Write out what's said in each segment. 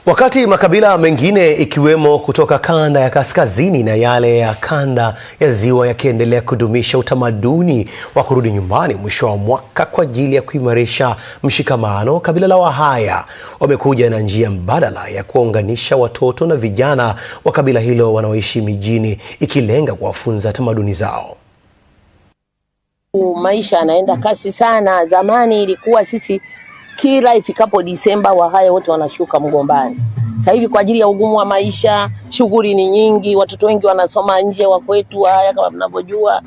Wakati makabila mengine ikiwemo kutoka kanda ya kaskazini na yale ya kanda ya ziwa yakiendelea kudumisha utamaduni wa kurudi nyumbani mwisho wa mwaka kwa ajili ya kuimarisha mshikamano, kabila la Wahaya wamekuja na njia mbadala ya kuunganisha watoto na vijana wa kabila hilo wanaoishi mijini, ikilenga kuwafunza tamaduni zao. Maisha yanaenda kasi sana. Zamani ilikuwa sisi kila ifikapo Disemba Wahaya wote wanashuka Mgombani. Sasa hivi kwa ajili ya ugumu wa maisha, shughuli ni nyingi, watoto wengi wanasoma nje wa kwetu Wahaya kama mnavyojua.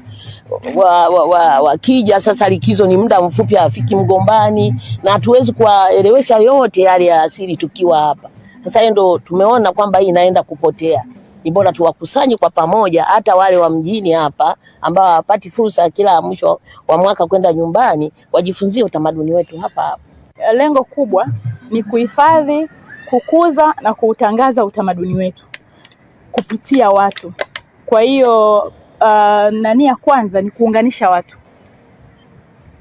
Wakija sasa likizo ni muda mfupi afiki Mgombani, na hatuwezi kuwaelewesha yote yale ya asili tukiwa hapa. Sasa ndio tumeona kwamba hii inaenda kupotea. Ni bora tuwakusanye kwa pamoja, hata wale wa mjini hapa ambao hawapati fursa kila mwisho wa mwaka kwenda nyumbani, wajifunzie utamaduni wetu hapa hapa. Lengo kubwa ni kuhifadhi, kukuza na kuutangaza utamaduni wetu kupitia watu. Kwa hiyo nia kwanza ni kuunganisha watu.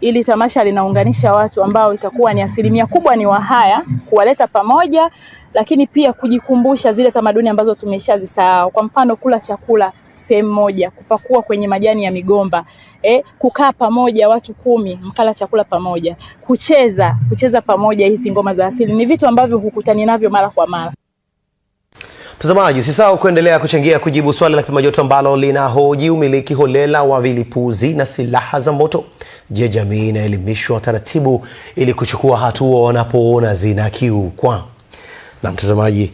Ili tamasha linaunganisha watu ambao itakuwa ni asilimia kubwa ni Wahaya, kuwaleta pamoja, lakini pia kujikumbusha zile tamaduni ambazo tumeshazisahau. Kwa mfano kula chakula sehemu moja, kupakua kwenye majani ya migomba, kukaa pamoja watu 10 mkala chakula pamoja, kucheza pamoja hizi ngoma za asili. Ni vitu ambavyo hukutani navyo mara kwa mara. Mtazamaji, usisahau kuendelea kuchangia kujibu swali la kimajoto ambalo linahoji umiliki holela wa vilipuzi na silaha za moto. Je, jamii inaelimishwa taratibu ili kuchukua hatua wanapoona zinakiukwa? Na mtazamaji,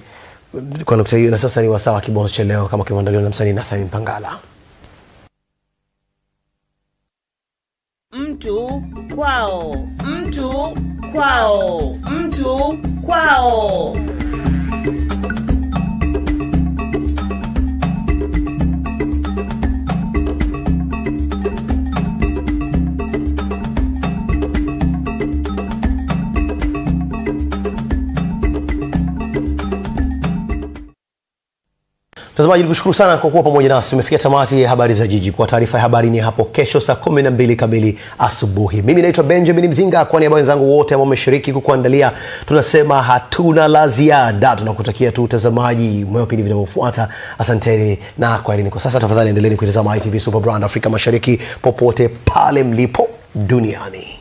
kwa nukta hiyo na sasa ni wasaa wa kibonzo cha leo kama kimeandaliwa na msanii Nathan Mpangala. Mtu kwao, mtu kwao, mtu kwao. Mtazamaji, nikushukuru sana kwa kuwa pamoja nasi. Tumefikia tamati ya habari za jiji. Kwa taarifa ya habari ni hapo kesho saa 12 kamili asubuhi. Mimi naitwa Benjamin Mzinga, kwa niaba ya wenzangu wote ambao wameshiriki kukuandalia, tunasema hatuna la ziada. Tunakutakia tu utazamaji mwema vipindi vinavyofuata. Asanteni na kwaherini. Kwa sasa tafadhali endeleeni kutazama ITV Super Brand Afrika Mashariki popote pale mlipo duniani.